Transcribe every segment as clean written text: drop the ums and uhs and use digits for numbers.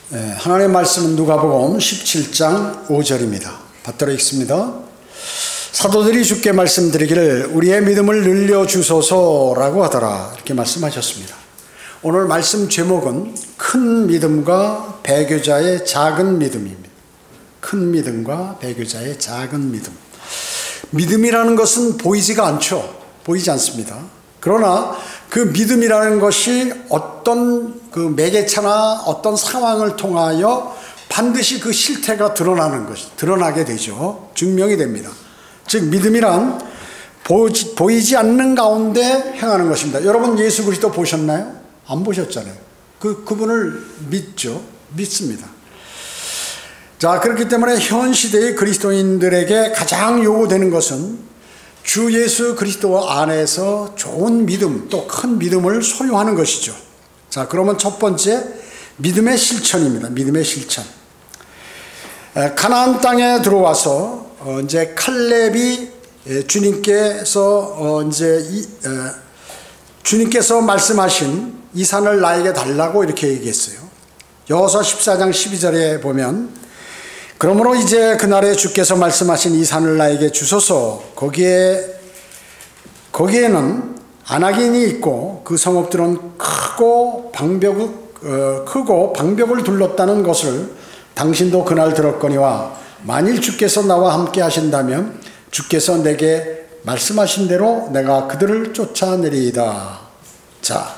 하나님의 말씀은 누가복음 17장 5절입니다. 받들어 읽습니다. 사도들이 주께 말씀드리기를 우리의 믿음을 늘려주소서라고 하더라, 이렇게 말씀하셨습니다. 오늘 말씀 제목은 큰 믿음과 배교자의 작은 믿음입니다. 큰 믿음과 배교자의 작은 믿음. 믿음이라는 것은 보이지가 않죠. 보이지 않습니다. 그러나 그 믿음이라는 것이 어떤 그 매개체나 어떤 상황을 통하여 반드시 그 실태가 드러나게 되죠. 증명이 됩니다. 즉 믿음이란 보이지 않는 가운데 행하는 것입니다. 여러분 예수 그리스도 보셨나요? 안 보셨잖아요. 그분을 믿습니다. 자, 그렇기 때문에 현 시대의 그리스도인들에게 가장 요구되는 것은 주 예수 그리스도 안에서 좋은 믿음, 또 큰 믿음을 소유하는 것이죠. 자, 그러면 첫 번째 믿음의 실천입니다. 믿음의 실천. 가나안 땅에 들어와서 이제 칼렙이 주님께서 말씀하신 이 산을 나에게 달라고 이렇게 얘기했어요. 여호수아 14장 12절에 보면 그러므로 이제 그날에 주께서 말씀하신 이 산을 나에게 주소서. 거기에는 안악인이 있고 그 성읍들은 크고 방벽을 둘렀다는 것을 당신도 그날 들었거니와 만일 주께서 나와 함께 하신다면 주께서 내게 말씀하신 대로 내가 그들을 쫓아내리이다. 자,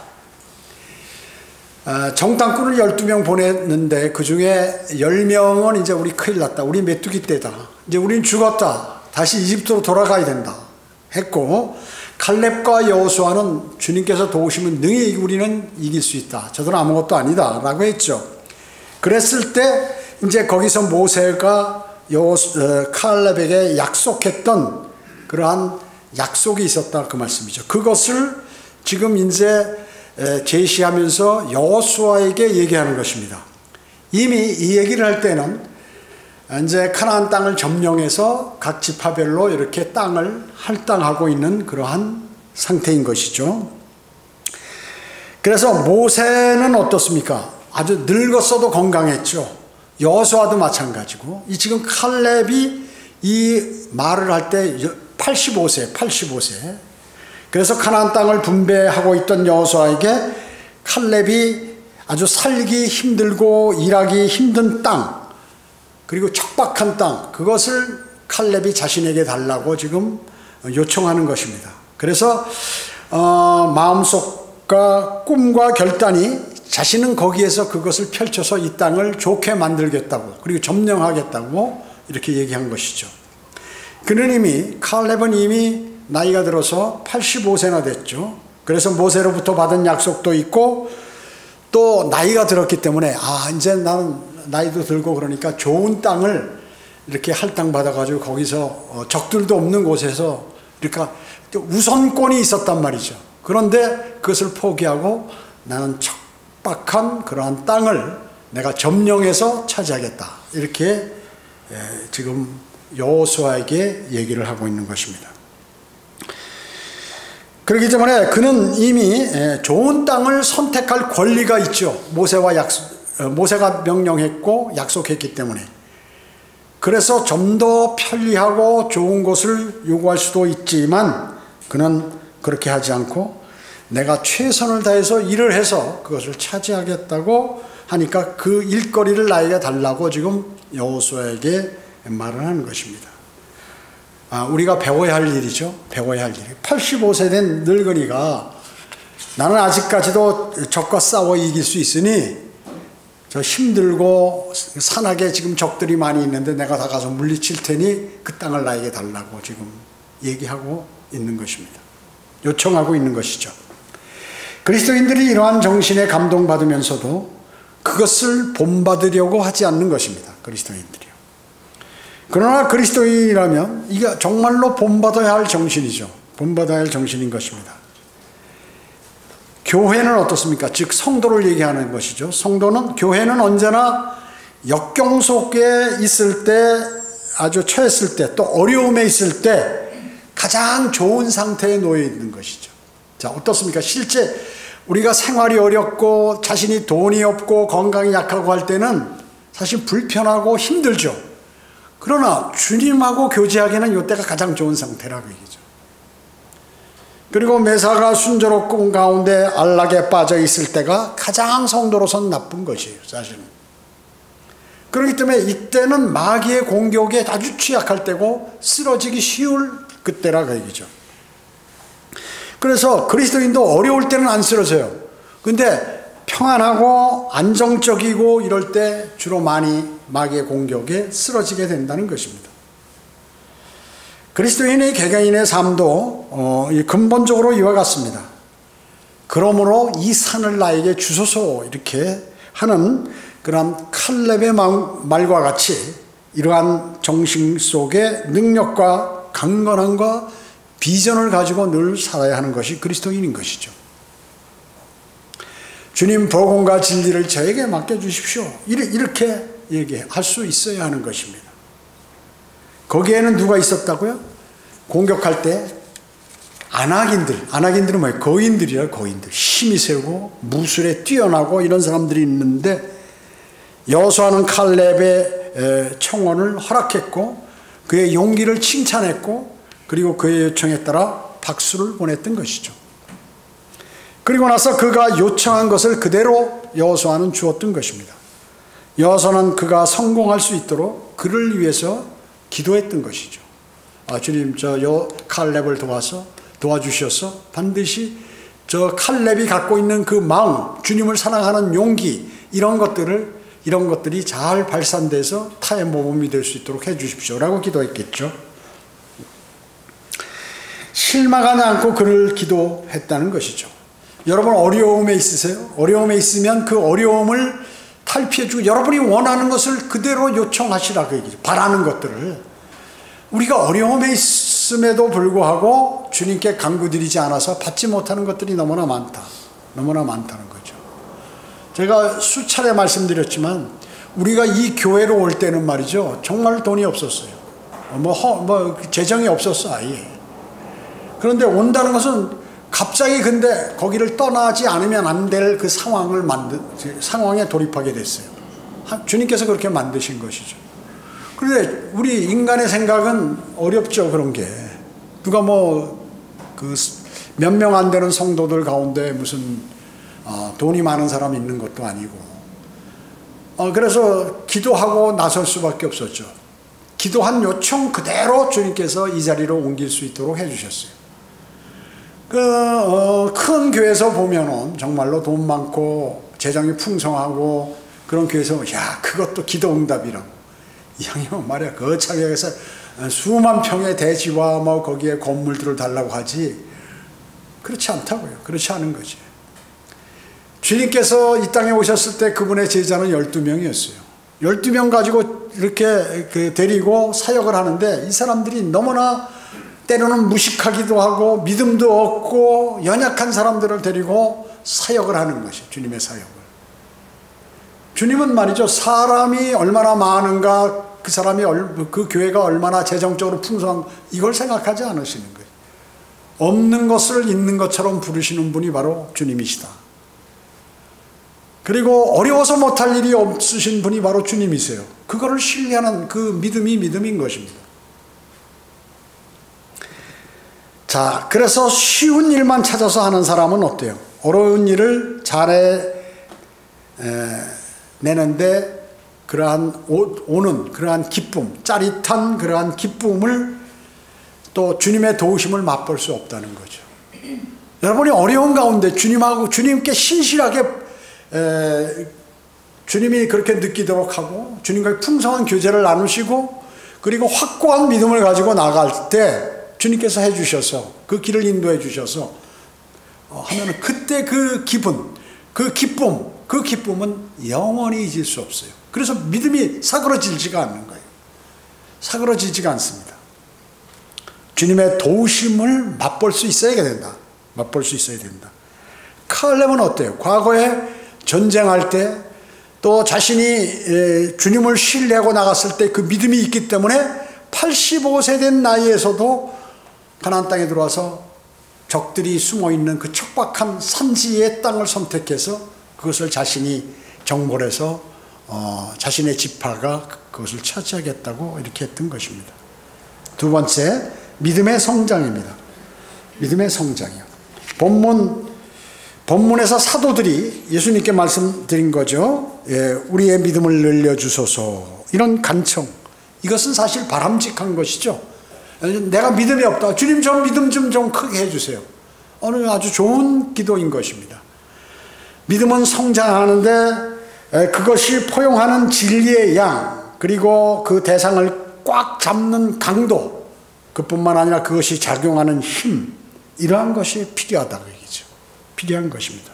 정탐꾼을 12명 보냈는데 그 중에 10명은 이제 우리 큰일 났다. 우리 메뚜기 떼다. 이제 우린 죽었다. 다시 이집트로 돌아가야 된다. 했고, 칼렙과 여호수아는 주님께서 도우시면 능히 우리는 이길 수 있다. 저들은 아무것도 아니다. 라고 했죠. 그랬을 때 이제 거기서 모세가 칼렙에게 약속했던 그러한 약속이 있었다. 그 말씀이죠. 그것을 지금 이제 제시하면서 여호수아에게 얘기하는 것입니다. 이미 이 얘기를 할 때는 이제 가나안 땅을 점령해서 각 지파별로 이렇게 땅을 할당하고 있는 그러한 상태인 것이죠. 그래서 모세는 어떻습니까? 아주 늙었어도 건강했죠. 여호수아도 마찬가지고, 이 지금 칼렙이 이 말을 할 때 85세. 그래서 가나안 땅을 분배하고 있던 여호수아에게 칼렙이 아주 살기 힘들고 일하기 힘든 땅, 그리고 척박한 땅, 그것을 칼렙이 자신에게 달라고 지금 요청하는 것입니다. 그래서 마음속과 꿈과 결단이 자신은 거기에서 그것을 펼쳐서 이 땅을 좋게 만들겠다고, 그리고 점령하겠다고 이렇게 얘기한 것이죠. 칼렙은 이미 나이가 들어서 85세나 됐죠. 그래서 모세로부터 받은 약속도 있고 또 나이가 들었기 때문에 이제 나는 나이도 들고 그러니까 좋은 땅을 이렇게 할당받아가지고 거기서 적들도 없는 곳에서 그러니까 우선권이 있었단 말이죠. 그런데 그것을 포기하고 나는 척박한 그러한 땅을 내가 점령해서 차지하겠다. 이렇게 지금 여호수아에게 얘기를 하고 있는 것입니다. 그렇기 때문에 그는 이미 좋은 땅을 선택할 권리가 있죠. 모세가 명령했고 약속했기 때문에. 그래서 좀 더 편리하고 좋은 곳을 요구할 수도 있지만 그는 그렇게 하지 않고 내가 최선을 다해서 일을 해서 그것을 차지하겠다고 하니까 그 일거리를 나에게 달라고 지금 여호수아에게 말을 하는 것입니다. 우리가 배워야 할 일이죠. 배워야 할 일. 85세 된 늙은이가 나는 아직까지도 적과 싸워 이길 수 있으니 저 힘들고 산악에 지금 적들이 많이 있는데 내가 다 가서 물리칠 테니 그 땅을 나에게 달라고 지금 얘기하고 있는 것입니다. 요청하고 있는 것이죠. 그리스도인들이 이러한 정신에 감동받으면서도 그것을 본받으려고 하지 않는 것입니다. 그리스도인들이요. 그러나 그리스도인이라면 이게 정말로 본받아야 할 정신이죠. 본받아야 할 정신인 것입니다. 교회는 어떻습니까? 즉 성도를 얘기하는 것이죠. 교회는 언제나 역경 속에 있을 때, 아주 처했을 때, 또 어려움에 있을 때 가장 좋은 상태에 놓여 있는 것이죠. 자, 어떻습니까? 실제 우리가 생활이 어렵고 자신이 돈이 없고 건강이 약하고 할 때는 사실 불편하고 힘들죠. 그러나 주님하고 교제하기에는 이때가 가장 좋은 상태라고 얘기죠. 그리고 매사가 순조롭고 가운데 안락에 빠져 있을 때가 가장 성도로선 나쁜 것이에요, 사실은. 그렇기 때문에 이때는 마귀의 공격에 아주 취약할 때고 쓰러지기 쉬울 그때라고 얘기죠. 그래서 그리스도인도 어려울 때는 안 쓰러져요. 근데 평안하고 안정적이고 이럴 때 주로 많이 마귀의 공격에 쓰러지게 된다는 것입니다. 그리스도인의 개개인의 삶도 근본적으로 이와 같습니다. 그러므로 이 산을 나에게 주소서 이렇게 하는 그런 칼렙의 말과 같이 이러한 정신 속에 능력과 강건함과 비전을 가지고 늘 살아야 하는 것이 그리스도인인 것이죠. 주님 복음과 진리를 저에게 맡겨주십시오. 이렇게 얘기할 수 있어야 하는 것입니다. 거기에는 누가 있었다고요? 공격할 때 안악인들은 뭐예요? 거인들이라 거인들. 힘이 세고 무술에 뛰어나고 이런 사람들이 있는데 여호수아는 칼렙의 청원을 허락했고 그의 용기를 칭찬했고 그리고 그의 요청에 따라 박수를 보냈던 것이죠. 그리고 나서 그가 요청한 것을 그대로 여호수아는 주었던 것입니다. 여호수아는 그가 성공할 수 있도록 그를 위해서 기도했던 것이죠. 주님, 칼렙을 도와주셔서 반드시 저 칼렙이 갖고 있는 그 마음, 주님을 사랑하는 용기, 이런 것들이 잘 발산돼서 타의 모범이 될 수 있도록 해 주십시오라고 기도했겠죠. 실망하지 않고 그를 기도했다는 것이죠. 여러분 어려움에 있으세요? 어려움에 있으면 그 어려움을 탈피해주고 여러분이 원하는 것을 그대로 요청하시라고 얘기죠. 바라는 것들을. 우리가 어려움에 있음에도 불구하고 주님께 간구드리지 않아서 받지 못하는 것들이 너무나 많다는 거죠. 제가 수차례 말씀드렸지만 우리가 이 교회로 올 때는 말이죠, 정말 돈이 없었어요. 재정이 없었어, 아예. 그런데 온다는 것은 갑자기 근데 거기를 떠나지 않으면 안 될 그 상황에 돌입하게 됐어요. 주님께서 그렇게 만드신 것이죠. 그런데 우리 인간의 생각은 어렵죠, 그런 게. 누가 몇 명 안 되는 성도들 가운데 무슨 돈이 많은 사람이 있는 것도 아니고. 그래서 기도하고 나설 수밖에 없었죠. 기도한 요청 그대로 주님께서 이 자리로 옮길 수 있도록 해주셨어요. 큰 교회에서 보면은 정말로 돈 많고 재정이 풍성하고 그런 교회에서 그것도 기도 응답이라고. 이왕이면 말이야, 거창에서 수만 평의 대지와 거기에 건물들을 달라고 하지. 그렇지 않다고요. 그렇지 않은 거지. 주님께서 이 땅에 오셨을 때 그분의 제자는 12명이었어요. 12명 가지고 이렇게 데리고 사역을 하는데 이 사람들이 너무나 때로는 무식하기도 하고 믿음도 없고 연약한 사람들을 데리고 사역을 하는 것이에요. 주님의 사역을. 주님은 말이죠, 사람이 얼마나 많은가, 그 교회가 얼마나 재정적으로 풍성한 이걸 생각하지 않으시는 거예요. 없는 것을 있는 것처럼 부르시는 분이 바로 주님이시다. 그리고 어려워서 못할 일이 없으신 분이 바로 주님이세요. 그거를 신뢰하는 그 믿음이 믿음인 것입니다. 자, 그래서 쉬운 일만 찾아서 하는 사람은 어때요? 어려운 일을 내는데 그러한 그러한 기쁨, 짜릿한 그러한 기쁨을 또 주님의 도우심을 맛볼 수 없다는 거죠. 여러분이 어려운 가운데 주님께 신실하게 주님이 그렇게 느끼도록 하고 주님과의 풍성한 교제를 나누시고 그리고 확고한 믿음을 가지고 나갈 때 주님께서 해주셔서 그 길을 인도해 주셔서 하면은 그때 그 기쁨은 영원히 잊을 수 없어요. 그래서 믿음이 사그러지지가 않는 거예요. 사그러지지가 않습니다. 주님의 도우심을 맛볼 수 있어야 된다. 맛볼 수 있어야 된다. 칼렙은 어때요? 과거에 전쟁할 때 또 자신이 주님을 신뢰하고 나갔을 때 그 믿음이 있기 때문에 85세 된 나이에서도 가나안 땅에 들어와서 적들이 숨어있는 그 척박한 산지의 땅을 선택해서 그것을 자신이 정벌해서 자신의 지파가 그것을 차지하겠다고 이렇게 했던 것입니다. 두 번째, 믿음의 성장입니다. 믿음의 성장이요. 본문에서 사도들이 예수님께 말씀드린 거죠. 우리의 믿음을 늘려주소서, 이런 간청, 이것은 사실 바람직한 것이죠. 내가 믿음이 없다, 주님 좀 믿음 좀 크게 해주세요. 아주 좋은 기도인 것입니다. 믿음은 성장하는데 그것이 포용하는 진리의 양, 그리고 그 대상을 꽉 잡는 강도, 그뿐만 아니라 그것이 작용하는 힘, 이러한 것이 필요하다고 얘기죠. 필요한 것입니다.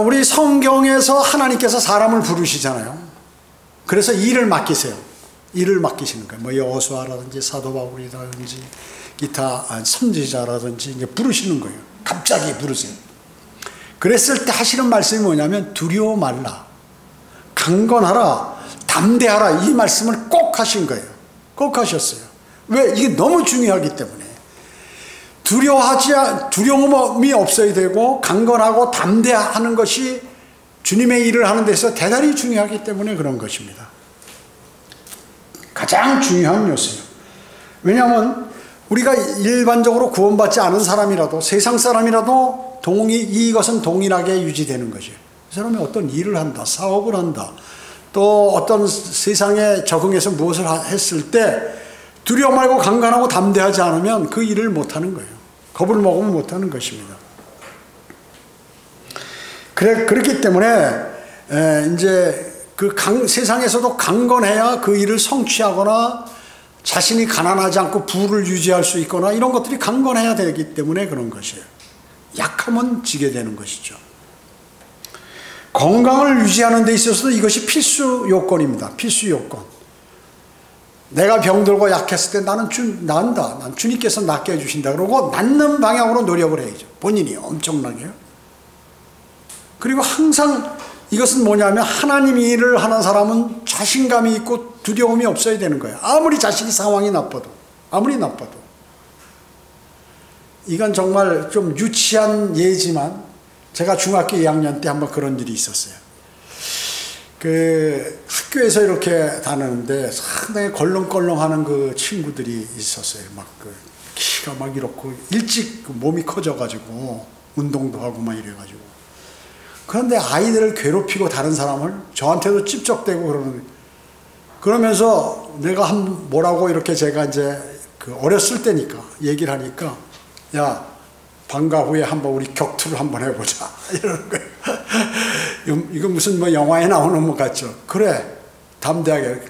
우리 성경에서 하나님께서 사람을 부르시잖아요. 그래서 일을 맡기세요. 일을 맡기시는 거예요. 뭐 여호수아라든지 사도 바울이라든지 기타 선지자라든지 이제 부르시는 거예요. 갑자기 부르세요. 그랬을 때 하시는 말씀이 뭐냐면 두려워 말라, 강건하라, 담대하라, 이 말씀을 꼭 하신 거예요. 꼭 하셨어요. 왜? 이게 너무 중요하기 때문에. 두려움이 없어야 되고 강건하고 담대하는 것이 주님의 일을 하는 데서 대단히 중요하기 때문에 그런 것입니다. 가장 중요한 요소예요. 왜냐하면 우리가 일반적으로 구원받지 않은 사람이라도, 세상 사람이라도 이것은 동일하게 유지되는 것이에요. 그 사람이 어떤 일을 한다, 사업을 한다, 또 어떤 세상에 적응해서 무엇을 했을 때 두려워 말고 강건하고 담대하지 않으면 그 일을 못하는 거예요. 겁을 먹으면 못하는 것입니다. 그렇기 때문에 이제 세상에서도 강건해야 그 일을 성취하거나 자신이 가난하지 않고 부를 유지할 수 있거나 이런 것들이 강건해야 되기 때문에 그런 것이에요. 약하면 지게 되는 것이죠. 건강을 유지하는 데 있어서도 이것이 필수 요건입니다. 필수 요건. 내가 병들고 약했을 때 나는 난다, 난 주님께서 낫게 해주신다 그러고 낫는 방향으로 노력을 해야죠. 본인이 엄청나게요. 그리고 항상 이것은 뭐냐면 하나님 일을 하는 사람은 자신감이 있고 두려움이 없어야 되는 거예요. 아무리 자신이 상황이 나빠도, 아무리 나빠도. 이건 정말 좀 유치한 예지만 제가 중학교 2학년 때 한번 그런 일이 있었어요. 학교에서 이렇게 다니는데 상당히 걸렁걸렁하는 그 친구들이 있었어요. 키가 막 이렇고 일찍 몸이 커져가지고 운동도 하고 막 이래가지고. 그런데 아이들을 괴롭히고 다른 사람을 저한테도 찝적대고 그러면서 내가 뭐라고 이렇게 제가 이제 어렸을 때니까 얘기를 하니까, 야, 방과 후에 한번 우리 격투를 한번 해보자 이러는 거예요. 이거 무슨 영화에 나오는 것 같죠. 그래, 담대하게.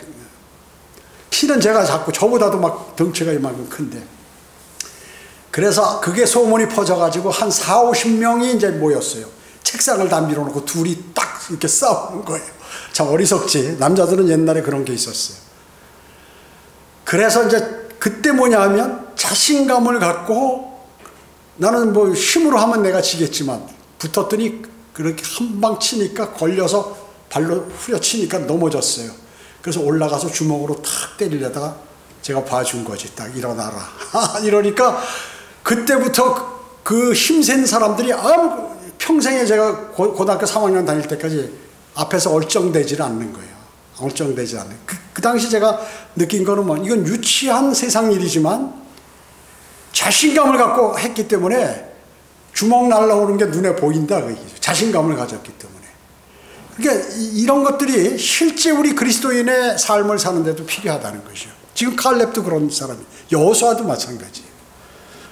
키는 제가 작고 저보다도 막 덩치가 이만큼 큰데. 그래서 그게 소문이 퍼져가지고 한 4, 50명이 이제 모였어요. 책상을 다 밀어놓고 둘이 딱 이렇게 싸우는 거예요. 참 어리석지. 남자들은 옛날에 그런 게 있었어요. 그래서 이제 그때 뭐냐 하면 자신감을 갖고, 나는 힘으로 하면 내가 지겠지만 붙었더니 그렇게 한 방 치니까 걸려서 발로 후려치니까 넘어졌어요. 그래서 올라가서 주먹으로 탁 때리려다가 제가 봐준 거지. 딱 일어나라. 이러니까 그때부터 그 힘센 사람들이 평생에 제가 고등학교 3학년 다닐 때까지 앞에서 얼쩡대지를 않는 거예요. 얼쩡대지 않는. 그 당시 제가 느낀 거는 이건 유치한 세상 일이지만 자신감을 갖고 했기 때문에 주먹 날라오는 게 눈에 보인다. 그 얘기죠. 자신감을 가졌기 때문에. 그러니까 이런 것들이 실제 우리 그리스도인의 삶을 사는데도 필요하다는 것이요. 지금 칼렙도 그런 사람이에요. 여호수아도 마찬가지예요.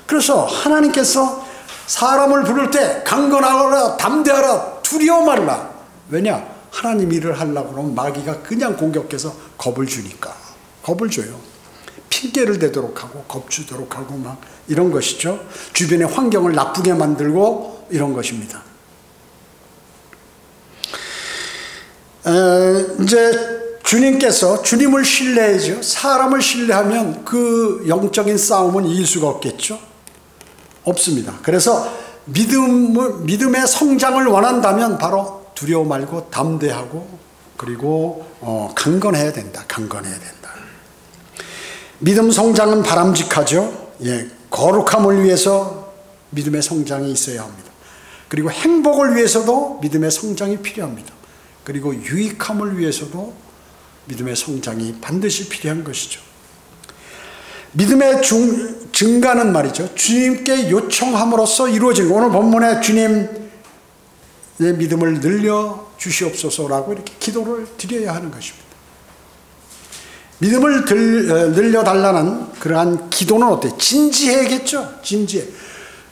그래서 하나님께서 사람을 부를 때 강건하라, 담대하라, 두려워 말라. 왜냐? 하나님 일을 하려고 그러면 마귀가 그냥 공격해서 겁을 주니까. 겁을 줘요. 핑계를 대도록 하고 겁주도록 하고 막 이런 것이죠. 주변의 환경을 나쁘게 만들고 이런 것입니다. 이제 주님께서 주님을 신뢰해야죠. 사람을 신뢰하면 그 영적인 싸움은 이길 수가 없겠죠. 없습니다. 그래서 믿음의 성장을 원한다면 바로 두려워 말고 담대하고 그리고 강건해야 된다. 강건해야 된다. 믿음 성장은 바람직하죠. 거룩함을 위해서 믿음의 성장이 있어야 합니다. 그리고 행복을 위해서도 믿음의 성장이 필요합니다. 그리고 유익함을 위해서도 믿음의 성장이 반드시 필요한 것이죠. 믿음의 증가는 말이죠, 주님께 요청함으로써 이루어지는, 오늘 본문에 주님 내 믿음을 늘려 주시옵소서라고 이렇게 기도를 드려야 하는 것입니다. 믿음을 늘려달라는 그러한 기도는 어때요? 진지해야겠죠. 진지해.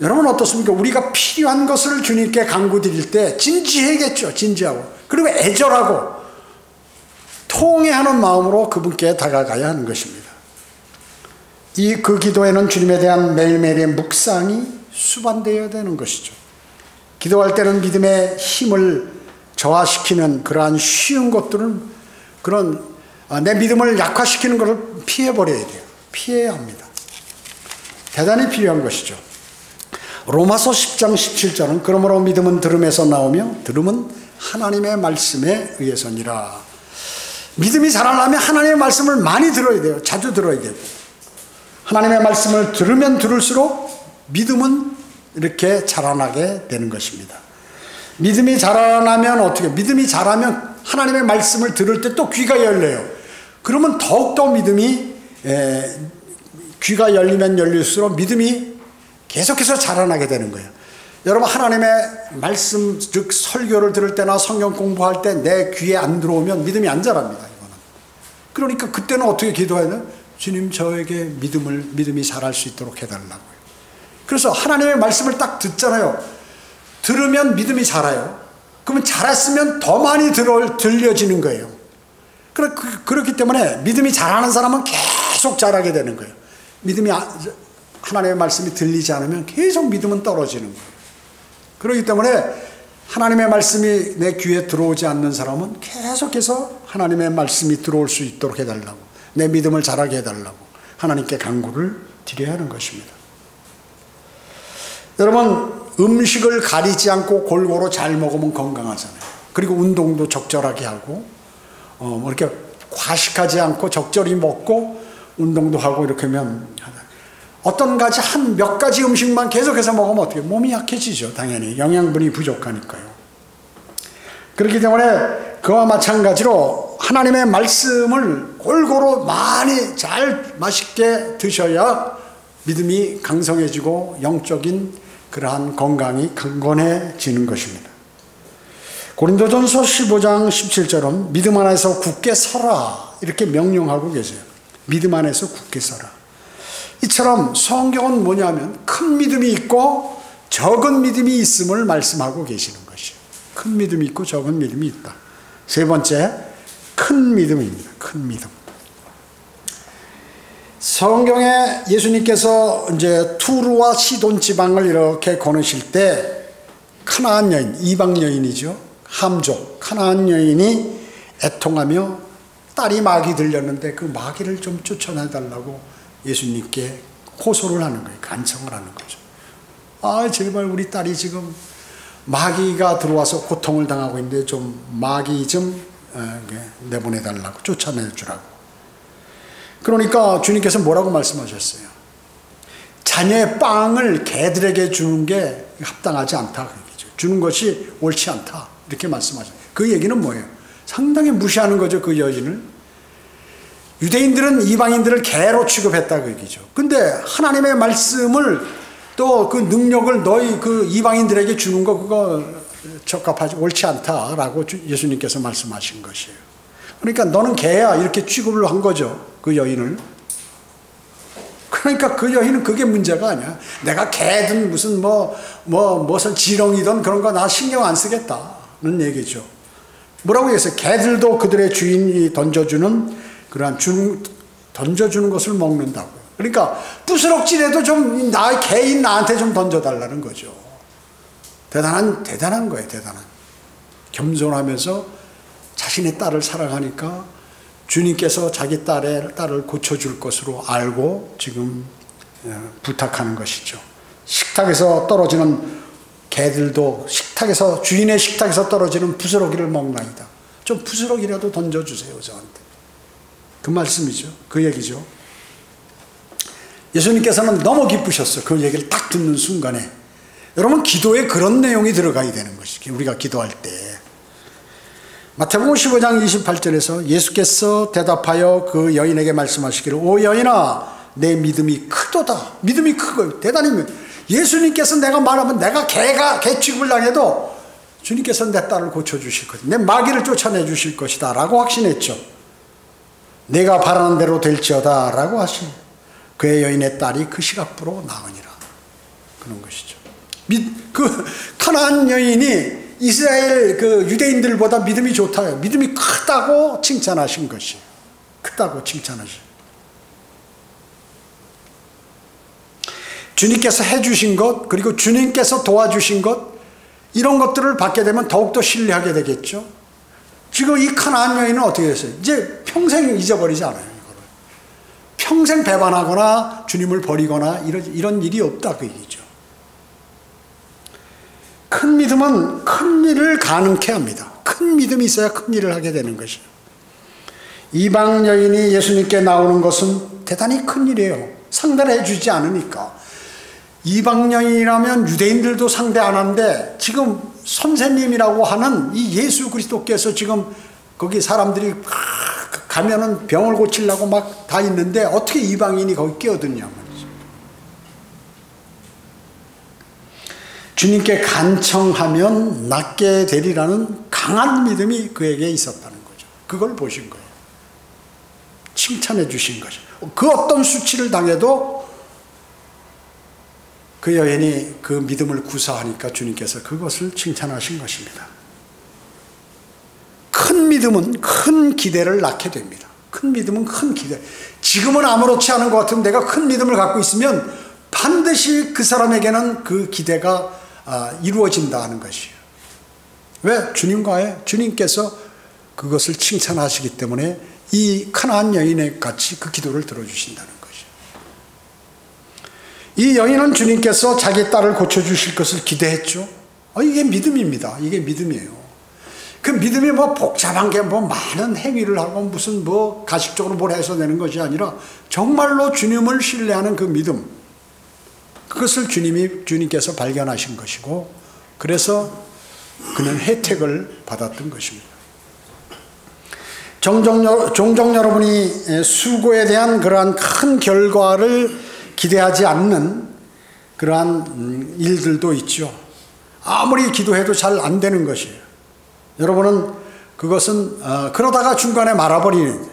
여러분 어떻습니까? 우리가 필요한 것을 주님께 간구드릴 때 진지해야겠죠. 진지하고, 그리고 애절하고 통회하는 마음으로 그분께 다가가야 하는 것입니다. 그 기도에는 주님에 대한 매일매일의 묵상이 수반되어야 되는 것이죠. 기도할 때는 믿음의 힘을 저하시키는 그러한 쉬운 것들은, 내 믿음을 약화시키는 것을 피해버려야 돼요. 피해야 합니다. 대단히 필요한 것이죠. 로마서 10장 17절은 그러므로 믿음은 들음에서 나오며 들음은 하나님의 말씀에 의해서니라. 믿음이 자라려면 하나님의 말씀을 많이 들어야 돼요. 자주 들어야 되고, 하나님의 말씀을 들으면 들을수록 믿음은 이렇게 자라나게 되는 것입니다. 믿음이 자라나면 어떻게, 믿음이 자라면 하나님의 말씀을 들을 때 또 귀가 열려요. 그러면 더욱더 믿음이, 귀가 열리면 열릴수록 믿음이 계속해서 자라나게 되는 거예요. 여러분, 하나님의 말씀, 즉 설교를 들을 때나 성경 공부할 때 내 귀에 안 들어오면 믿음이 안 자랍니다. 이거는. 그러니까 그때는 어떻게 기도해야 돼요? 주님, 저에게 믿음이 자랄 수 있도록 해달라고요. 그래서 하나님의 말씀을 딱 듣잖아요. 들으면 믿음이 자라요. 그러면 자랐으면 더 많이 들려지는 거예요. 그렇기 때문에 믿음이 자라는 사람은 계속 자라게 되는 거예요. 하나님의 말씀이 들리지 않으면 계속 믿음은 떨어지는 거예요. 그렇기 때문에 하나님의 말씀이 내 귀에 들어오지 않는 사람은 계속해서 하나님의 말씀이 들어올 수 있도록 해달라고, 내 믿음을 자라게 해달라고 하나님께 간구를 드려야 하는 것입니다. 여러분, 음식을 가리지 않고 골고루 잘 먹으면 건강하잖아요. 그리고 운동도 적절하게 하고, 이렇게 과식하지 않고 적절히 먹고 운동도 하고 이렇게 하면, 몇 가지 음식만 계속해서 먹으면 어떻게, 몸이 약해지죠. 당연히 영양분이 부족하니까요. 그렇기 때문에 그와 마찬가지로 하나님의 말씀을 골고루 많이 잘 맛있게 드셔야 믿음이 강성해지고 영적인 그러한 건강이 강건해지는 것입니다. 고린도전서 15장 17절은 믿음 안에서 굳게 서라 이렇게 명령하고 계세요. 믿음 안에서 굳게 서라. 이처럼 성경은 뭐냐면 큰 믿음이 있고 적은 믿음이 있음을 말씀하고 계시는 것이에요. 큰 믿음이 있고 적은 믿음이 있다. 세 번째, 큰 믿음입니다. 큰 믿음. 성경에 예수님께서 이제 투르와 시돈 지방을 이렇게 거느실 때 가나안 여인, 이방 여인이죠. 함족, 가나안 여인이 애통하며 딸이 마귀 들렸는데 그 마귀를 좀 쫓아내달라고 예수님께 호소를 하는 거예요. 간청을 하는 거죠. 제발 우리 딸이 지금 마귀가 들어와서 고통을 당하고 있는데 좀 마귀 좀 내보내달라고, 쫓아내주라고. 그러니까 주님께서 뭐라고 말씀하셨어요? 자녀의 빵을 개들에게 주는 게 합당하지 않다. 주는 것이 옳지 않다. 이렇게 말씀하셨어요. 그 얘기는 뭐예요? 상당히 무시하는 거죠. 그 여인을. 유대인들은 이방인들을 개로 취급했다 그 얘기죠. 근데 하나님의 말씀을 또 그 능력을 너희 그 이방인들에게 주는 거 그거 적합하지 옳지 않다라고 예수님께서 말씀하신 것이에요. 그러니까 너는 개야 이렇게 취급을 한 거죠. 그 여인을. 그러니까 그 여인은 그게 문제가 아니야. 내가 개든 무슨 무슨 지렁이든 그런 거 나 신경 안 쓰겠다는 얘기죠. 뭐라고 했어요? 개들도 그들의 주인이 던져주는 그러한 던져주는 것을 먹는다고요. 그러니까 부스럭질해도 좀 개인 나한테 좀 던져달라는 거죠. 대단한 거예요. 대단한. 겸손하면서 자신의 딸을 사랑하니까 주님께서 자기 딸을 고쳐줄 것으로 알고 지금 부탁하는 것이죠. 식탁에서 떨어지는 개들도 주인의 식탁에서 떨어지는 부스러기를 먹나이다. 좀 부스러기라도 던져주세요 저한테. 그 말씀이죠. 그 얘기죠. 예수님께서는 너무 기쁘셨어요. 그 얘기를 딱 듣는 순간에. 여러분, 기도에 그런 내용이 들어가야 되는 것이죠. 우리가 기도할 때. 마태복음 15장 28절에서 예수께서 대답하여 그 여인에게 말씀하시기를, 오 여인아, 내 믿음이 크도다. 믿음이 크고 대단히, 예수님께서 내가 말하면 내가 개 취급을 당해도 주님께서 내 딸을 고쳐주실 것이다. 내 마귀를 쫓아내 주실 것이다 라고 확신했죠. 내가 바라는 대로 될지어다 라고 하시니 그의 여인의 딸이 그 시각부로 나으니라. 그런 것이죠. 그 가나안 여인이 이스라엘 그 유대인들보다 믿음이 좋다요. 믿음이 크다고 칭찬하신 것이. 크다고 칭찬하신. 주님께서 해주신 것, 그리고 주님께서 도와주신 것, 이런 것들을 받게 되면 더욱더 신뢰하게 되겠죠. 지금 이 가나안 여인은 어떻게 됐어요? 이제 평생 잊어버리지 않아요. 이거를. 평생 배반하거나 주님을 버리거나 이런 일이 없다 그 얘기죠. 큰 믿음은 큰 일을 가능케 합니다. 큰 믿음이 있어야 큰 일을 하게 되는 것이에요. 이방 여인이 예수님께 나오는 것은 대단히 큰 일이에요. 상대를 해주지 않으니까. 이방 여인이라면 유대인들도 상대 안 하는데 지금 선생님이라고 하는 이 예수 그리스도께서 지금 거기 사람들이 가면은 병을 고치려고 막 다 있는데 어떻게 이방인이 거기 끼어드냐 말이죠. 주님께 간청하면 낫게 되리라는 강한 믿음이 그에게 있었다는 거죠. 그걸 보신 거예요. 칭찬해 주신 거죠. 그 어떤 수치를 당해도 그 여인이 그 믿음을 구사하니까 주님께서 그것을 칭찬하신 것입니다. 큰 믿음은 큰 기대를 낳게 됩니다. 큰 믿음은 큰 기대. 지금은 아무렇지 않은 것 같으면 내가 큰 믿음을 갖고 있으면 반드시 그 사람에게는 그 기대가 이루어진다 하는 것이에요. 왜? 주님께서 그것을 칭찬하시기 때문에 이 가나안 여인의 같이 그 기도를 들어주신다는 거예요. 이 여인은 주님께서 자기 딸을 고쳐주실 것을 기대했죠. 이게 믿음입니다. 이게 믿음이에요. 그 믿음이 뭐 복잡한 게 뭐 많은 행위를 하고 무슨 뭐 가식적으로 뭘 해서 내는 것이 아니라 정말로 주님을 신뢰하는 그 믿음. 그것을 주님께서 발견하신 것이고 그래서 그는 혜택을 받았던 것입니다. 종종 여러분이 수고에 대한 그러한 큰 결과를 기대하지 않는 그러한 일들도 있죠. 아무리 기도해도 잘 안 되는 것이에요. 여러분은 그것은 그러다가 중간에 말아버리는,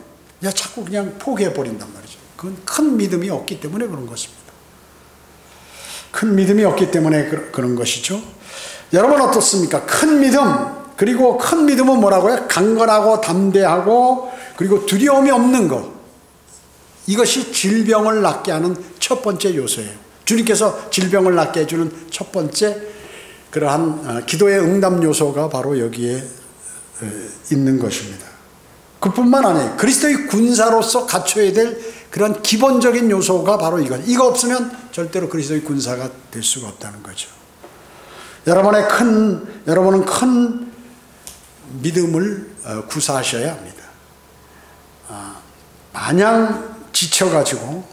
자꾸 그냥 포기해버린단 말이죠. 그건 큰 믿음이 없기 때문에 그런 것입니다. 큰 믿음이 없기 때문에 그런 것이죠. 여러분 어떻습니까? 큰 믿음, 그리고 큰 믿음은 뭐라고요? 강건하고 담대하고 그리고 두려움이 없는 것. 이것이 질병을 낫게 하는 첫 번째 요소예요. 주님께서 질병을 낫게 해주는 첫 번째 그러한 기도의 응답 요소가 바로 여기에 있는 것입니다. 그뿐만 아니에요. 그리스도의 군사로서 갖춰야 될 그런 기본적인 요소가 바로 이거. 이거 없으면 절대로 그리스도의 군사가 될 수가 없다는 거죠. 여러분은 큰 믿음을 구사하셔야 합니다. 마냥 지쳐가지고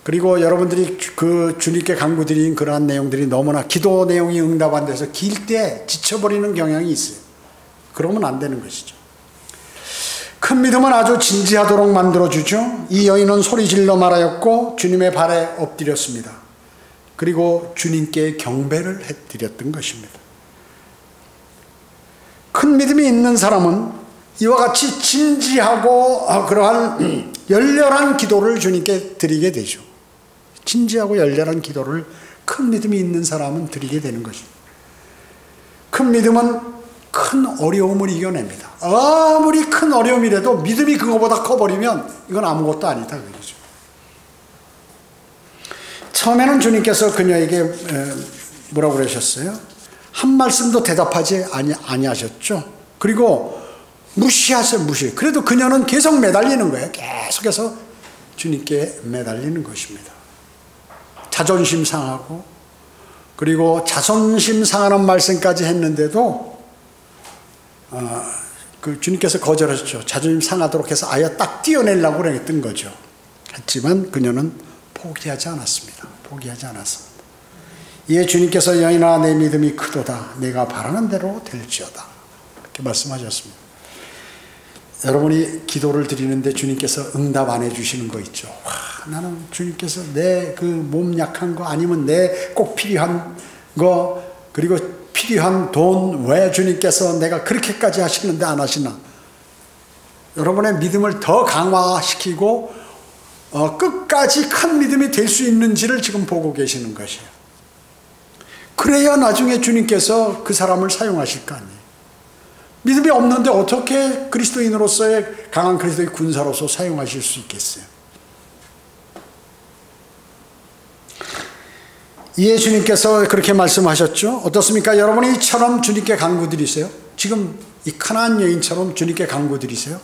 그리고 여러분들이 그 주님께 간구드린 그러한 내용들이 너무나 기도 내용이 응답 안 돼서 길 때 지쳐버리는 경향이 있어요. 그러면 안 되는 것이죠. 큰 믿음은 아주 진지하도록 만들어주죠. 이 여인은 소리질러 말하였고 주님의 발에 엎드렸습니다. 그리고 주님께 경배를 해드렸던 것입니다. 큰 믿음이 있는 사람은 이와 같이 진지하고 그러한 열렬한 기도를 주님께 드리게 되죠. 진지하고 열렬한 기도를 큰 믿음이 있는 사람은 드리게 되는 것입니다. 큰 믿음은 큰 어려움을 이겨냅니다. 아무리 큰 어려움이라도 믿음이 그거보다 커버리면 이건 아무것도 아니다 그러죠. 처음에는 주님께서 그녀에게 뭐라고 그러셨어요? 한 말씀도 대답하지 아니하셨죠. 그리고 무시하세요. 그래도 그녀는 계속 매달리는 거예요. 계속해서 주님께 매달리는 것입니다. 자존심 상하고 그리고 자존심 상하는 말씀까지 했는데도 그 주님께서 거절하셨죠. 자존심 상하도록 해서 아예 딱 띄어내려고 그랬던 거죠. 했지만 그녀는 포기하지 않았습니다. 포기하지 않았습니다. 이에 주님께서 여인아 내 믿음이 크도다. 내가 바라는 대로 될지어다. 이렇게 말씀하셨습니다. 여러분이 기도를 드리는데 주님께서 응답 안 해주시는 거 있죠. 와, 나는 주님께서 내 그 몸 약한 거 아니면 내 꼭 필요한 거 그리고 필요한 돈 왜 주님께서 내가 그렇게까지 하시는데 안 하시나. 여러분의 믿음을 더 강화시키고 끝까지 큰 믿음이 될 수 있는지를 지금 보고 계시는 것이에요. 그래야 나중에 주님께서 그 사람을 사용하실 거 아니에요. 믿음이 없는데 어떻게 그리스도인으로서의 강한 그리스도의 군사로서 사용하실 수 있겠어요? 이에 주님께서 그렇게 말씀하셨죠. 어떻습니까? 여러분이 이처럼 주님께 간구드리세요. 지금 이 가나안 여인처럼 주님께 간구드리세요.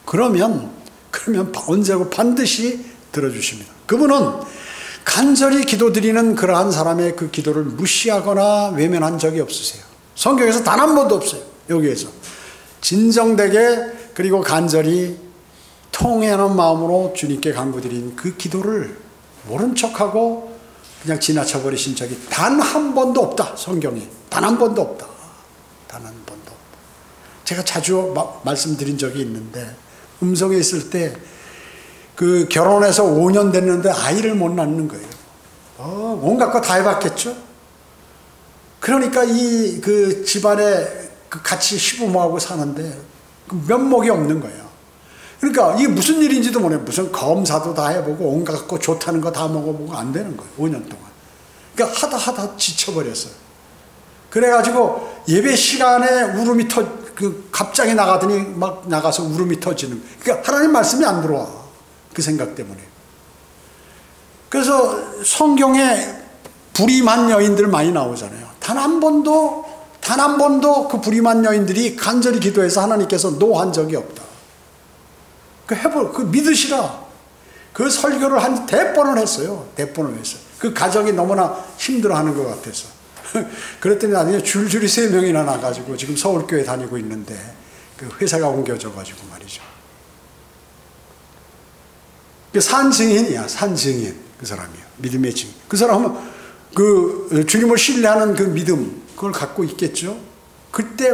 그러면 언제고 반드시 들어주십니다. 그분은 간절히 기도드리는 그러한 사람의 그 기도를 무시하거나 외면한 적이 없으세요. 성경에서 단 한 번도 없어요. 여기에서 진정되게 그리고 간절히 통회하는 마음으로 주님께 간구드린 그 기도를 모른 척하고 그냥 지나쳐버리신 적이 단 한 번도 없다. 성경에 단 한 번도 없다. 단 한 번도 없다. 제가 자주 말씀드린 적이 있는데 음성에 있을 때 그 결혼해서 5년 됐는데 아이를 못 낳는 거예요. 온갖 거 다 해봤겠죠. 그러니까 이 그 집안에 그 같이 시부모하고 사는데 그 면목이 없는 거예요. 그러니까 이게 무슨 일인지도 모르겠어요. 무슨 검사도 다 해보고 온갖 거 좋다는 거 다 먹어보고 안 되는 거예요. 5년 동안. 그러니까 하다 지쳐버렸어요. 그래가지고 예배 시간에 울음이 갑자기 나가더니 막 나가서 울음이 터지는. 그러니까 하나님 말씀이 안 들어와. 그 생각 때문에. 그래서 성경에 불임한 여인들 많이 나오잖아요. 단 한 번도 그 불임한 여인들이 간절히 기도해서 하나님께서 노한 적이 없다. 그 믿으시라. 그 설교를 한 대번을 했어요. 대번을 했어요. 그 가정이 너무나 힘들어하는 것 같아서. 그랬더니 나중에 줄줄이 3명이나 나가지고 지금 서울교회 다니고 있는데 그 회사가 옮겨져가지고 말이죠. 산증인이야, 산증인. 그 사람이야. 믿음의 증인. 그 사람은 그 주님을 신뢰하는 그 믿음, 그걸 갖고 있겠죠. 그때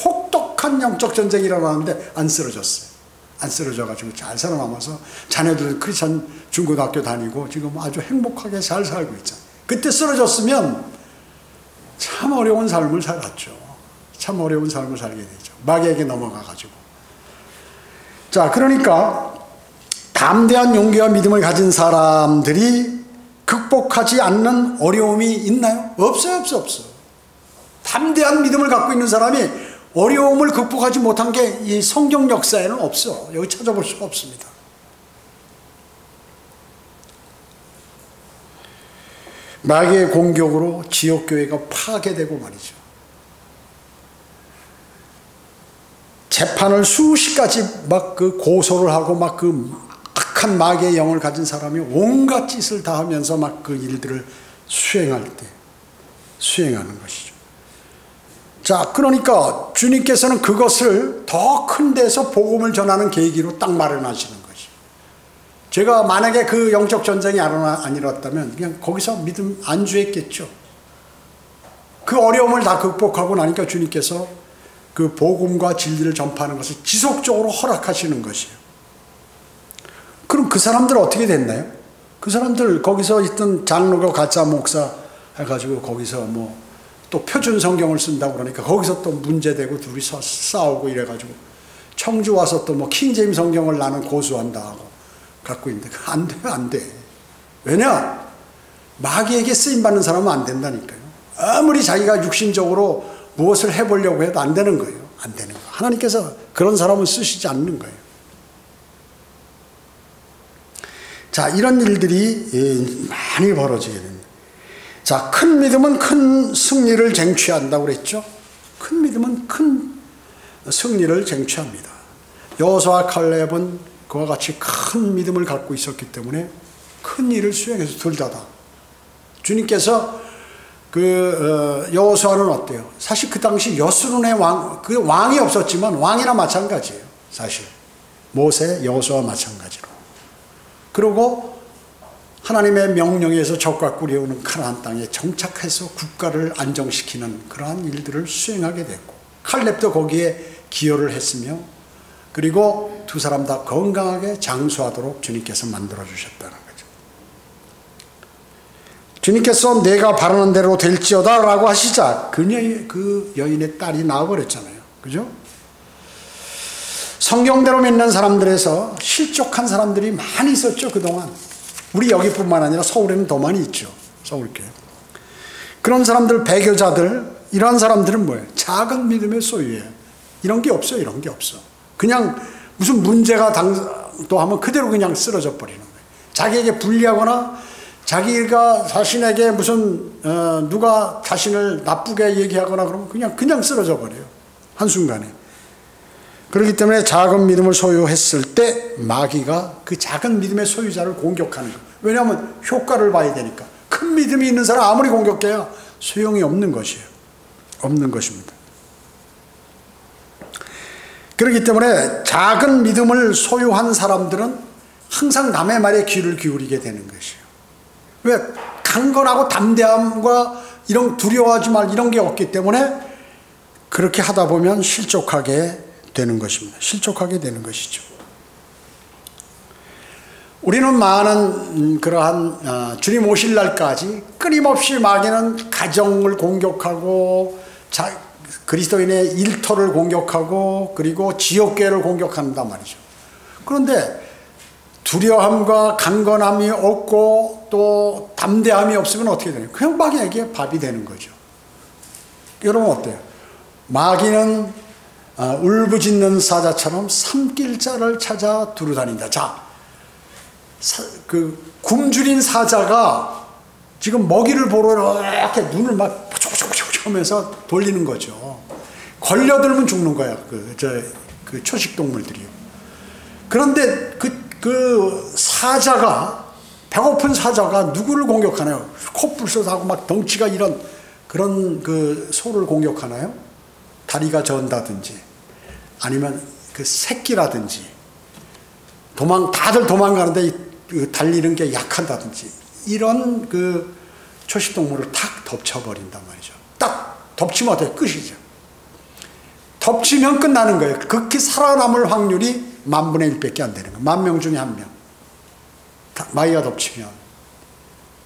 혹독한 영적 전쟁이 일어나는데 안 쓰러졌어요. 안 쓰러져가지고 잘 살아남아서 자녀들은 크리스천 중고등학교 다니고 지금 아주 행복하게 잘 살고 있잖아요. 그때 쓰러졌으면 참 어려운 삶을 살았죠. 참 어려운 삶을 살게 되죠. 마귀에게 넘어가가지고. 자, 그러니까 담대한 용기와 믿음을 가진 사람들이 극복하지 않는 어려움이 있나요? 없어요. 담대한 믿음을 갖고 있는 사람이 어려움을 극복하지 못한 게 이 성경 역사에는 없어. 여기 찾아볼 수가 없습니다. 마귀의 공격으로 지역교회가 파괴되고 말이죠. 재판을 수십 가지 막 그 고소를 하고 막 그 악한 마귀의 영을 가진 사람이 온갖 짓을 다 하면서 막 그 일들을 수행하는 것이죠. 자, 그러니까 주님께서는 그것을 더 큰 데서 복음을 전하는 계기로 딱 마련하시는 것이죠. 제가 만약에 그 영적 전쟁이 안 일어났다면 그냥 거기서 믿음 안주했겠죠. 그 어려움을 다 극복하고 나니까 주님께서 그 복음과 진리를 전파하는 것을 지속적으로 허락하시는 것이에요. 그럼 그 사람들 어떻게 됐나요? 그 사람들 거기서 있던 장로가 가짜 목사 해가지고 거기서 뭐 또 표준 성경을 쓴다고 그러니까 거기서 또 문제되고 둘이서 싸우고 이래가지고 청주 와서 또 뭐 킹제임 성경을 나는 고수한다 하고 갖고 있는데 안 돼. 왜냐? 마귀에게 쓰임받는 사람은 안 된다니까요. 아무리 자기가 육신적으로 무엇을 해보려고 해도 안 되는 거예요. 안 되는 거예요. 하나님께서 그런 사람은 쓰시지 않는 거예요. 자, 이런 일들이 많이 벌어지게 됩니다. 자, 큰 믿음은 큰 승리를 쟁취한다고 그랬죠. 큰 믿음은 큰 승리를 쟁취합니다. 여호수아와 칼렙은 그와 같이 큰 믿음을 갖고 있었기 때문에 큰 일을 수행해서 둘 다다. 주님께서 여호수아는 어때요? 사실 그 당시 여수론의 왕이 없었지만 왕이나 마찬가지예요. 사실 모세, 여호수아와 마찬가지로. 그리고 하나님의 명령에서 적과 꿀이 오는 가나안 땅에 정착해서 국가를 안정시키는 그러한 일들을 수행하게 됐고, 칼렙도 거기에 기여를 했으며, 그리고 두 사람 다 건강하게 장수하도록 주님께서 만들어 주셨다는 거죠. 주님께서 내가 바라는 대로 될지어다 라고 하시자 그 여인의 딸이 나와버렸잖아요. 그죠? 성경대로 믿는 사람들에서 실족한 사람들이 많이 있었죠, 그동안. 우리 여기뿐만 아니라 서울에는 더 많이 있죠. 서울교회. 그런 사람들, 배교자들, 이러한 사람들은 뭐예요? 작은 믿음의 소유예요. 이런 게 없어요. 이런 게 없어. 그냥 무슨 문제가 당도하면 그대로 그냥 쓰러져 버리는 거예요. 자기에게 불리하거나 자기가 자신에게 무슨 누가 자신을 나쁘게 얘기하거나 그러면 그냥 쓰러져 버려요. 한순간에. 그렇기 때문에 작은 믿음을 소유했을 때 마귀가 그 작은 믿음의 소유자를 공격하는 거예요. 왜냐하면 효과를 봐야 되니까. 큰 믿음이 있는 사람 아무리 공격해야 소용이 없는 것이에요. 없는 것입니다. 그렇기 때문에 작은 믿음을 소유한 사람들은 항상 남의 말에 귀를 기울이게 되는 것이에요. 왜? 강건하고 담대함과 이런 두려워하지 말 이런 게 없기 때문에 그렇게 하다 보면 실족하게 되는 것입니다. 실족하게 되는 것이죠. 우리는 많은 그러한 주님 오실 날까지 끊임없이 마귀는 가정을 공격하고 그리스도인의 일터를 공격하고 그리고 지역교회를 공격한단 말이죠. 그런데 두려움과 강건함이 없고 또 담대함이 없으면 어떻게 되나요? 그냥 마귀에게 밥이 되는 거죠. 여러분 어때요? 마귀는 울부짖는 사자처럼 삼킬 자를 찾아 두루다닌다. 자, 그 굶주린 사자가 지금 먹이를 보러 이렇게 눈을 막 포촉포촉 하면서 돌리는 거죠. 걸려들면 죽는 거야. 그 초식 동물들이요. 그런데 그 사자가, 배고픈 사자가 누구를 공격하나요? 코뿔소하고 막 덩치가 이런 그런 그 소를 공격하나요? 다리가 전다든지 아니면 그 새끼라든지 다들 도망가는데 달리는 게 약하다든지 이런 그 초식동물을 탁 덮쳐버린단 말이죠. 딱 덮치면 어때요? 끝이죠. 덮치면 끝나는 거예요. 극히 살아남을 확률이 10,000분의 1밖에 안 되는 거예요. 10,000명 중에 1명. 마귀가 덮치면.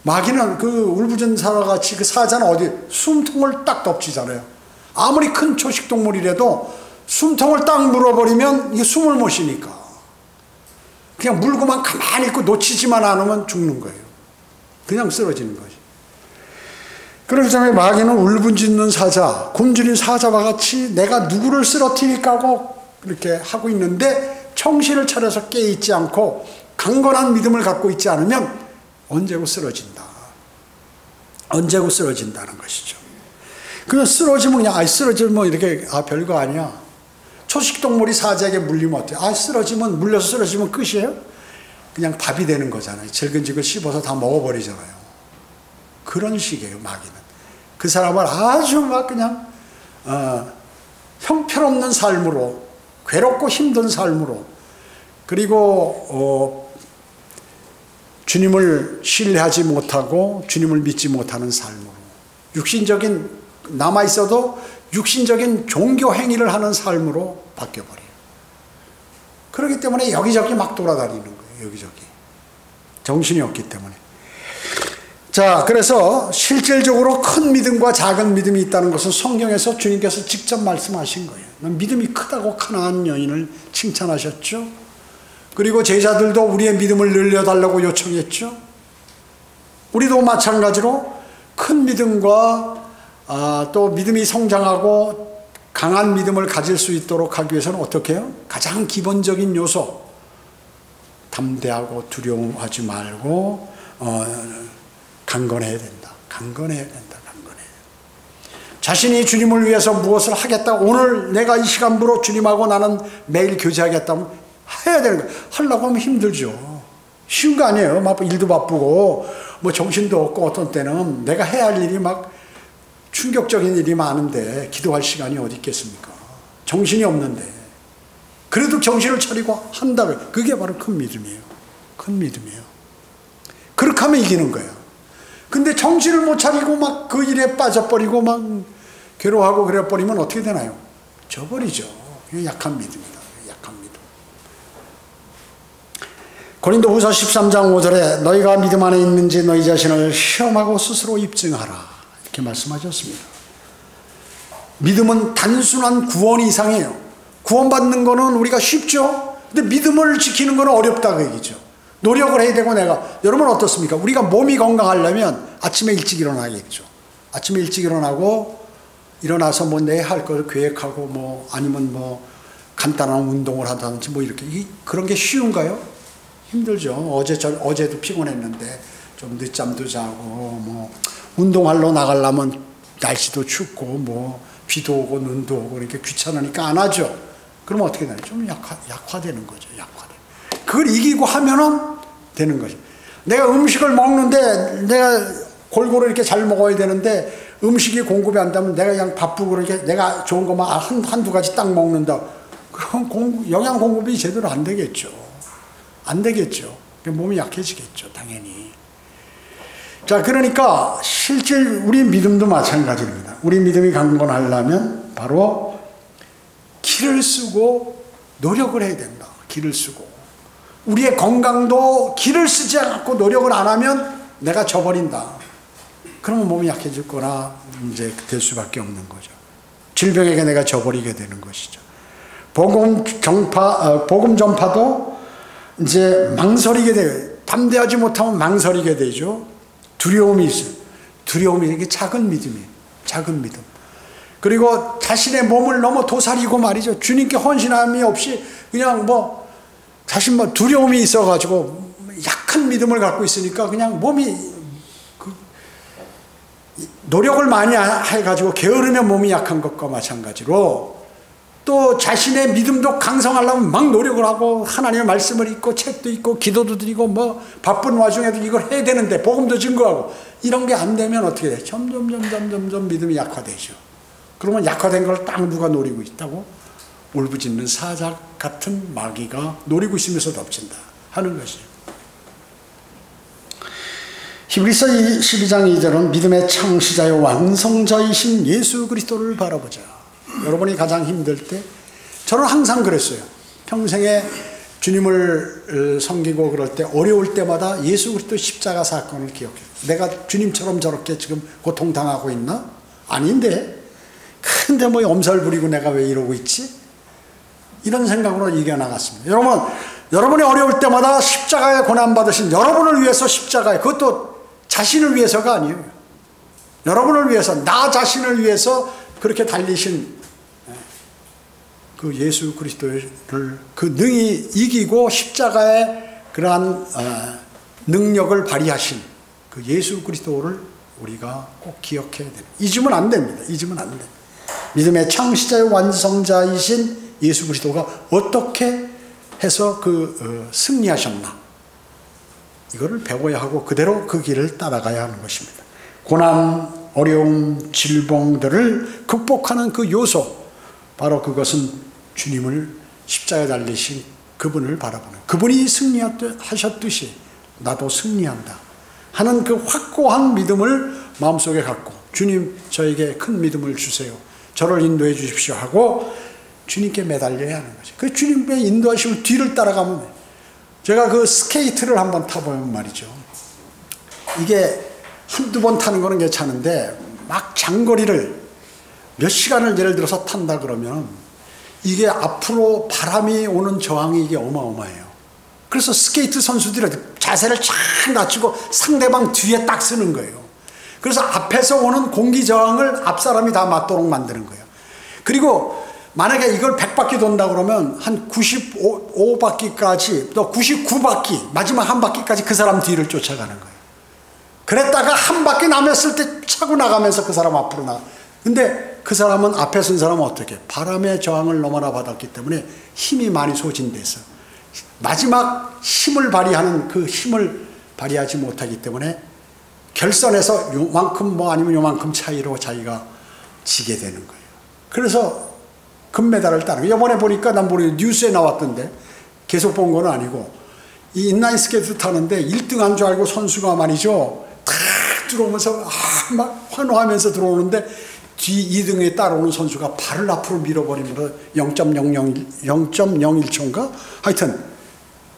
마귀는 그 울부짖는 사자같이 그 사자는 어디 숨통을 딱 덮치잖아요. 아무리 큰 초식동물이라도 숨통을 딱 물어버리면 이게 숨을 못 쉬니까 그냥 물고만 가만히 있고 놓치지만 않으면 죽는 거예요. 그냥 쓰러지는 거죠. 그렇기 때문에 마귀는 울부짖는 사자, 굶주린 사자와 같이 내가 누구를 쓰러뜨릴까 하고 이렇게 하고 있는데 정신을 차려서 깨있지 않고 강건한 믿음을 갖고 있지 않으면 언제고 쓰러진다. 언제고 쓰러진다는 것이죠. 그냥 쓰러지면 그냥 쓰러지면 이렇게 별거 아니야. 초식동물이 사자에게 물리면 어때요? 쓰러지면 물려서 쓰러지면 끝이에요? 그냥 밥이 되는 거잖아요. 질근질근 씹어서 다 먹어버리잖아요. 그런 식이에요, 마귀는. 그 사람을 아주 막 그냥 형편없는 삶으로, 괴롭고 힘든 삶으로, 그리고 주님을 신뢰하지 못하고 주님을 믿지 못하는 삶으로, 육신적인 남아있어도 육신적인 종교 행위를 하는 삶으로 바뀌어버려요. 그렇기 때문에 여기저기 막 돌아다니는 거예요. 여기저기. 정신이 없기 때문에. 자, 그래서 실질적으로 큰 믿음과 작은 믿음이 있다는 것은 성경에서 주님께서 직접 말씀하신 거예요. 믿음이 크다고 가나안 여인을 칭찬하셨죠. 그리고 제자들도 우리의 믿음을 늘려달라고 요청했죠. 우리도 마찬가지로 큰 믿음과 또 믿음이 성장하고 강한 믿음을 가질 수 있도록 하기 위해서는 어떻게 해요? 가장 기본적인 요소, 담대하고 두려움하지 말고 강건해야 된다. 강건해야 된다. 강건해야 된다. 자신이 주님을 위해서 무엇을 하겠다. 오늘 내가 이 시간부로 주님하고 나는 매일 교제하겠다면 해야 되는 거예요. 하려고 하면 힘들죠. 쉬운 거 아니에요. 막 일도 바쁘고 뭐 정신도 없고 어떤 때는 내가 해야 할 일이 막 충격적인 일이 많은데 기도할 시간이 어디 있겠습니까? 정신이 없는데. 그래도 정신을 차리고 한다고요. 그게 바로 큰 믿음이에요. 큰 믿음이에요. 그렇게 하면 이기는 거예요. 근데 정신을 못 차리고 막 그 일에 빠져버리고 막 괴로워하고 그래버리면 어떻게 되나요? 져버리죠. 약한 믿음이다. 약한 믿음. 고린도후서 13장 5절에 너희가 믿음 안에 있는지 너희 자신을 시험하고 스스로 입증하라. 이렇게 말씀하셨습니다. 믿음은 단순한 구원 이상이에요. 구원받는 거는 우리가 쉽죠. 근데 믿음을 지키는 거는 어렵다 그 얘기죠. 노력을 해야 되고 여러분 어떻습니까? 우리가 몸이 건강하려면 아침에 일찍 일어나겠죠. 아침에 일찍 일어나서 뭐 내 할 걸 계획하고 뭐 아니면 뭐 간단한 운동을 한다든지 뭐 이렇게 그런 게 쉬운가요? 힘들죠. 어제도 피곤했는데 좀 늦잠도 자고 뭐 운동하러 나가려면 날씨도 춥고 뭐 비도 오고 눈도 오고 그러니까 귀찮으니까 안 하죠. 그러면 어떻게 되나요? 좀 약화되는 거죠. 그걸 이기고 하면은 되는 거죠. 내가 음식을 먹는데 내가 골고루 이렇게 잘 먹어야 되는데 음식이 공급이 안 되면 내가 그냥 바쁘고 이렇게 내가 좋은 것만 한두 가지 딱 먹는다. 그럼 영양 공급이 제대로 안 되겠죠. 안 되겠죠. 몸이 약해지겠죠. 당연히. 자, 그러니까 실제 우리 믿음도 마찬가지입니다. 우리 믿음이 강건하려면 바로 기를 쓰고 노력을 해야 된다. 기를 쓰고. 우리의 건강도 기를 쓰지 않고 노력을 안 하면 내가 져버린다. 그러면 몸이 약해질 거나 이제 될 수밖에 없는 거죠. 질병에게 내가 져버리게 되는 것이죠. 복음 전파도 이제 망설이게 돼요. 담대하지 못하면 망설이게 되죠. 두려움이 있어요. 두려움이 이게 작은 믿음이에요. 작은 믿음. 그리고 자신의 몸을 너무 도사리고 말이죠. 주님께 헌신함이 없이 그냥 뭐 자신 뭐 두려움이 있어가지고 약한 믿음을 갖고 있으니까 그냥 몸이 노력을 많이 해가지고 게으르면 몸이 약한 것과 마찬가지로 또 자신의 믿음도 강성하려면 막 노력을 하고 하나님의 말씀을 읽고 책도 읽고 기도도 드리고 뭐 바쁜 와중에도 이걸 해야 되는데 복음도 증거하고 이런 게 안 되면 어떻게 돼요? 점점 믿음이 약화되죠. 그러면 약화된 걸 딱 누가 노리고 있다고? 울부짖는 사자 같은 마귀가 노리고 있으면서 덮친다 하는 것이죠. 히브리서 12장 2절은 믿음의 창시자요 완성자이신 예수 그리스도를 바라보자. 여러분이 가장 힘들 때 저는 항상 그랬어요. 평생에 주님을 섬기고 그럴 때 어려울 때마다 예수 그리스도 십자가 사건을 기억해요. 내가 주님처럼 저렇게 지금 고통당하고 있나? 아닌데 근데 뭐 엄살 부리고 내가 왜 이러고 있지? 이런 생각으로 이겨나갔습니다. 여러분이 어려울 때마다 십자가에 고난받으신 여러분을 위해서 십자가에, 그것도 자신을 위해서가 아니에요. 여러분을 위해서, 나 자신을 위해서 그렇게 달리신 그 예수 그리스도를 그 능히 이기고 십자가의 그러한 능력을 발휘하신 그 예수 그리스도를 우리가 꼭 기억해야 됩니다. 잊으면 안 됩니다. 잊으면 안 됩니다. 믿음의 창시자의 완성자이신 예수 그리스도가 어떻게 해서 승리하셨나, 이거를 배워야 하고 그대로 그 길을 따라가야 하는 것입니다. 고난, 어려움, 질병들을 극복하는 그 요소, 바로 그것은 주님을 십자가에 달리신 그분을 바라보는, 그분이 승리하셨듯이 나도 승리한다 하는 그 확고한 믿음을 마음속에 갖고, 주님 저에게 큰 믿음을 주세요, 저를 인도해 주십시오 하고 주님께 매달려야 하는 거죠. 그 주님의 인도하심을 뒤를 따라가면 돼요. 제가 그 스케이트를 한번 타보면 말이죠, 이게 한두 번 타는 거는 괜찮은데 막 장거리를 몇 시간을 예를 들어서 탄다 그러면 이게 앞으로 바람이 오는 저항이 이게 어마어마해요. 그래서 스케이트 선수들이 자세를 쫙 낮추고 상대방 뒤에 딱 쓰는 거예요. 그래서 앞에서 오는 공기 저항을 앞사람이 다 맞도록 만드는 거예요. 그리고 만약에 이걸 100바퀴 돈다 그러면 한 95바퀴까지 또 99바퀴 마지막 한 바퀴까지 그 사람 뒤를 쫓아가는 거예요. 그랬다가 한 바퀴 남았을 때 차고 나가면서 그 사람 앞으로 나가. 근데 그 사람은 앞에 쓴 사람은 어떻게? 바람의 저항을 너무나 받았기 때문에 힘이 많이 소진돼서 마지막 힘을 발휘하는 그 힘을 발휘하지 못하기 때문에 결선에서 요만큼 뭐 아니면 요만큼 차이로 자기가 지게 되는 거예요. 그래서 금메달을 따는 거예요. 이번에 보니까 난 모르겠는데 뉴스에 나왔던데, 계속 본 건 아니고 이 인라인 스케이트 타는데 1등 한 줄 알고 선수가 말이죠. 탁 들어오면서 막 환호하면서 들어오는데 뒤 2등에 따라오는 선수가 발을 앞으로 밀어버리면서 0.01초인가? 하여튼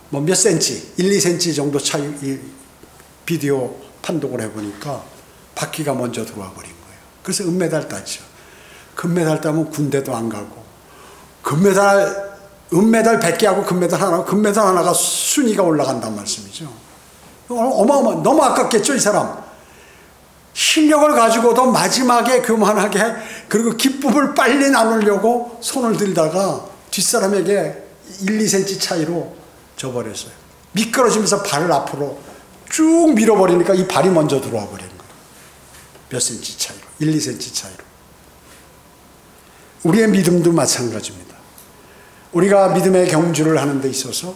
뭐 몇 센치, 1, 2cm 정도 차이, 이 비디오 판독을 해보니까 바퀴가 먼저 들어와 버린 거예요. 그래서 은메달 따죠. 금메달 따면 군대도 안 가고, 은메달 100개하고 금메달 하나가 순위가 올라간단 말씀이죠. 어마어마, 너무 아깝겠죠, 이 사람. 실력을 가지고도 마지막에 교만하게, 그리고 기쁨을 빨리 나누려고 손을 들다가 뒷사람에게 1, 2cm 차이로 져버렸어요. 미끄러지면서 발을 앞으로 쭉 밀어버리니까 이 발이 먼저 들어와 버린 거예요. 몇 cm 차이로, 1, 2cm 차이로. 우리의 믿음도 마찬가지입니다. 우리가 믿음의 경주를 하는 데 있어서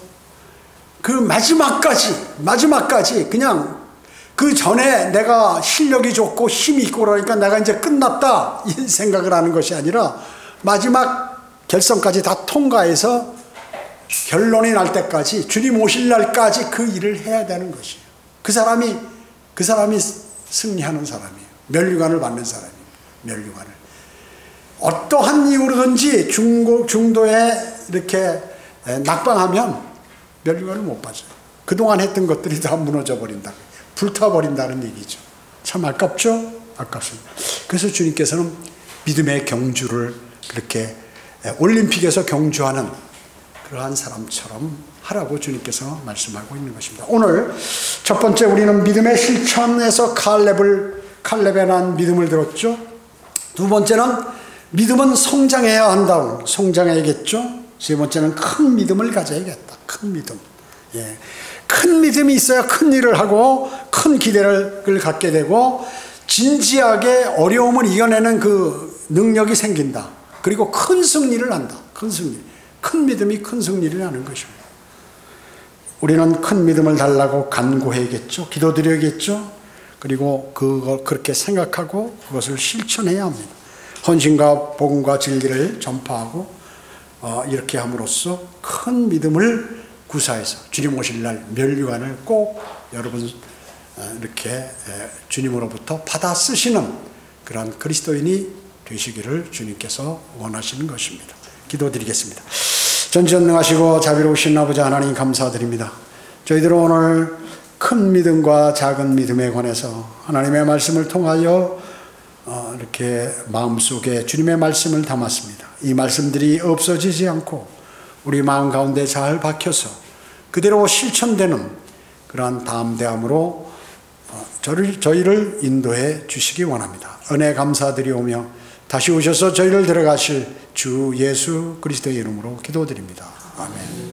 그 마지막까지 그냥 그 전에 내가 실력이 좋고 힘이 있고 그러니까 내가 이제 끝났다 이 생각을 하는 것이 아니라 마지막 결선까지 다 통과해서 결론이 날 때까지, 주님 오실 날까지 그 일을 해야 되는 것이에요. 그 사람이 승리하는 사람이에요. 면류관을 받는 사람이에요. 면류관을. 어떠한 이유로든지 중도에 이렇게 낙방하면 면류관을 못 받아요. 그동안 했던 것들이 다 무너져 버린다. 불타버린다는 얘기죠. 참 아깝죠? 아깝습니다. 그래서 주님께서는 믿음의 경주를 그렇게 올림픽에서 경주하는 그러한 사람처럼 하라고 주님께서 말씀하고 있는 것입니다. 오늘 첫 번째 우리는 믿음의 실천에서 칼렙에 대한 믿음을 들었죠. 두 번째는 믿음은 성장해야 한다고, 성장해야겠죠. 세 번째는 큰 믿음을 가져야겠다. 큰 믿음. 예. 큰 믿음이 있어야 큰 일을 하고 큰 기대를 갖게 되고 진지하게 어려움을 이겨내는 그 능력이 생긴다. 그리고 큰 승리를 한다. 큰 승리. 큰 믿음이 큰 승리를 하는 것입니다. 우리는 큰 믿음을 달라고 간구해야겠죠. 기도드려야겠죠. 그리고 그걸 그렇게 생각하고 그것을 실천해야 합니다. 헌신과 복음과 진리를 전파하고 이렇게 함으로써 큰 믿음을 구사해서 주님 오실 날 면류관을 꼭 여러분 이렇게 주님으로부터 받아 쓰시는 그런 그리스도인이 되시기를 주님께서 원하시는 것입니다. 기도드리겠습니다. 전지전능하시고 자비로우신 아버지 하나님 감사드립니다. 저희들은 오늘 큰 믿음과 작은 믿음에 관해서 하나님의 말씀을 통하여 이렇게 마음속에 주님의 말씀을 담았습니다. 이 말씀들이 없어지지 않고 우리 마음 가운데 잘 박혀서 그대로 실천되는 그러한 담대함으로 저희를 인도해 주시기 원합니다. 은혜 감사드리오며 다시 오셔서 저희를 데려가실 주 예수 그리스도의 이름으로 기도드립니다. 아멘.